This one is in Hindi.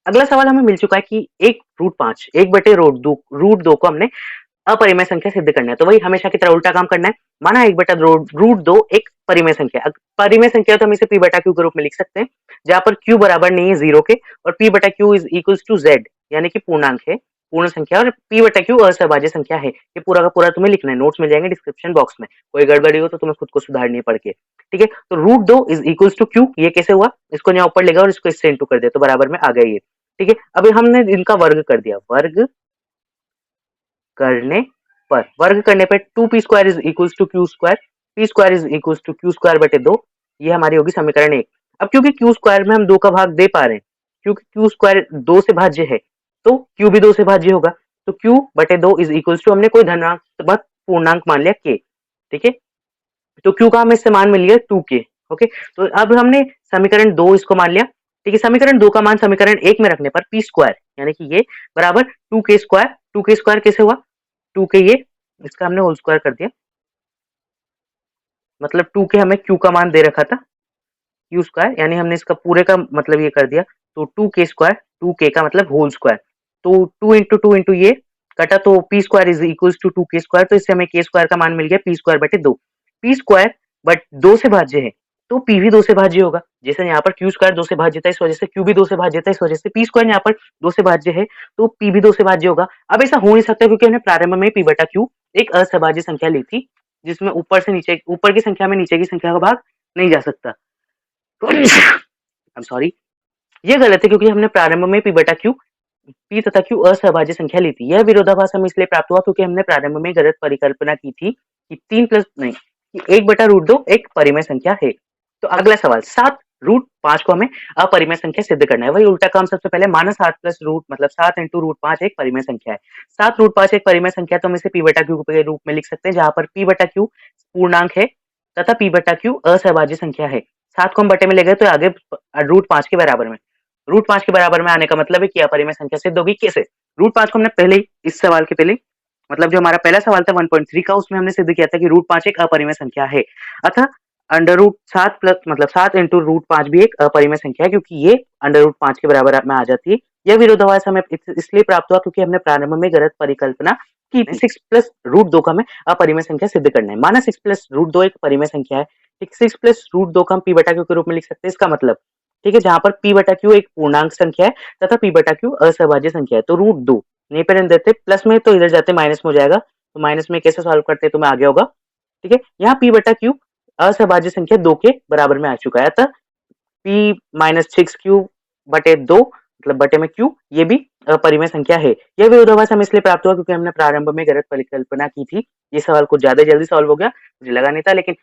अगला सवाल हमें मिल चुका है कि एक रूट 5 1 बटे रूट 2 को हमने अपरिमेय संख्या सिद्ध करना है। तो वही हमेशा की तरह उल्टा काम करना है। माना 1 बटा रूट 2 एक परिमेय संख्या है। परिमेय संख्या तो हम इसे p बटा q के रूप में लिख सकते हैं, जहाँ पर q बराबर नहीं है 0 के और p बटा q is equals to z, यानी कि पूर्णांक है, पूर्ण संख्या, और p बटा q असहभाज्य संख्या है। ये पूरा का पूरा तुम्हें लिखना है, नोट्स मिल जाएंगे डिस्क्रिप्शन बॉक्स में। कोई गड़बड़ी हो तो तुम्हें खुद को सुधारनी है पढ़ के। ठीक है, तो root 2 is equals to q, ये कैसे हुआ? इसको यहाँ ऊपर लेगा और इसको इससे इंटू कर दिया तो बराबर में आ गया ये। ठीक है, अभी हमने इनका वर्ग कर दिया, वर्ग करने वर्ग करने पर 2p square is equals to q square, p square is equals to q square बटे 2, ये हमारी होगी समीकरण 1। अब क्योंकि q स्क्वायर में हम 2 का भाग दे पा रहे हैं, क्योंकि q स्क्वायर 2 से भाज्य है, तो q भी 2 से भाज्य होगा, तो q बटे 2 इज इक्वल्स टू, हमने कोई धनात्मक पूर्णांक मान लिया k। ठीक है, तो q का हमें इससे मान मिल गया 2k। ओके, तो अब हमने समीकरण 2 इसको मान लिया। ठीक है, समीकरण 2 का मान समीकरण 1 में रखने पर p स्क्वायर यानी कि ये बराबर 2k स्क्वायर, 2k स्क्वायर कैसे हुआ? 2k, ये इसका हमने होल स्क्वायर कर दिया, मतलब 2k हमें q का मान दे रखा था, q स्क्वायर, यानी हमने इसका पूरे का मतलब ये कर दिया, तो 2k स्क्वायर, 2k का मतलब होल स्क्वायर, तो 2 इंटू ये कटा तो p square is equals to 2k square, तो इससे हमें k स्क्वायर का मान मिल गया p स्क्वायर बटे 2। p स्क्वायर बट 2 से भाज्य है, तो p भी 2 से भाज्य होगा, जैसे यहाँ पर q स्क्वायर 2 से भाज्य था, इस वजह से q भी 2 से भाज्य था, इस वजह से p स्क्वायर यहाँ पर 2 से भाज्य है, तो p भी 2 से भाज्य होगा। अब ऐसा हो नहीं सकता क्योंकि हमने प्रारंभ में p बटा q एक असहभाज्य संख्या ली थी, जिसमें ऊपर से नीचे, ऊपर की संख्या में नीचे की संख्या का भाग नहीं जा सकता। I'm सॉरी, ये गलत है क्योंकि हमने प्रारंभ में p बटा q, p तथा q असहभाज्य संख्या ली थी। यह विरोधाभास हमें इसलिए प्राप्त हुआ क्योंकि हमने प्रारंभ में गलत परिकल्पना की थी कि 3 प्लस नहीं, कि 1 बटा रूट 2 एक परिमेय संख्या है। तो अगला सवाल, 7 रूट 5 को हमें अपरिमेय संख्या सिद्ध करना है। वही उल्टा काम, सबसे पहले माना 7 प्लस रूट मतलब 7 इंटू रूट 5 एक परिमेय संख्या है। 7 रूट 5 एक परिमेय संख्या, तो हम इसे p बटा q के रूप में लिख सकते हैं, जहां पर p बटा q पूर्णांक है तथा p बटा q असहभाज्य संख्या है। 7 को हम बटे में ले गए तो आगे रूट 5 के बराबर में, रूट 5 के बराबर में आने का मतलब है कि अपरिमेय संख्या सिद्ध होगी। कैसे? रूट 5 को हमने पहले ही इस सवाल के पहले, मतलब जो हमारा पहला सवाल था 1.3 का, उसमें हमने सिद्ध किया था कि रूट 5 एक अपरिमेय संख्या है, अतः अंडर रूट 7 प्लस मतलब 7 इंटू रूट 5 भी एक अपरिमेय संख्या है, क्योंकि ये अंडर रूट 5 के बराबर में आ जाती है। यह विरोधाभास हमें इसलिए प्राप्त हुआ क्योंकि हमने प्रारंभ में गलत परिकल्पना की। 6 प्लस रूट 2 का हमें अपरिमेय संख्या सिद्ध करना है। माना 6 प्लस रूट 2 एक परिमेय संख्या है, 6 प्लस रूट 2 का हम p बटा q के रूप में लिख सकते हैं। इसका मतलब, ठीक है, जहां पर p बटा q एक पूर्णांक संख्या है तथा p बटा q असहभाज्य संख्या है, तो रूट 2 नहीं पर देते प्लस में, तो इधर जाते माइनस में हो जाएगा, तो माइनस में कैसे सॉल्व करते हैं तुम्हें आगे होगा। ठीक है, यहाँ p बटा q असहभाज्य संख्या 2 के बराबर में आ चुका है, अतः p माइनस 6q बटे 2 मतलब बटे में q, ये भी अपरिमेय संख्या है। यह विरोधाभास हमें इसलिए प्राप्त हुआ क्योंकि हमने प्रारंभ में गलत परिकल्पना की थी। ये सवाल कुछ ज्यादा जल्दी सॉल्व हो गया, मुझे लगा नहीं था, लेकिन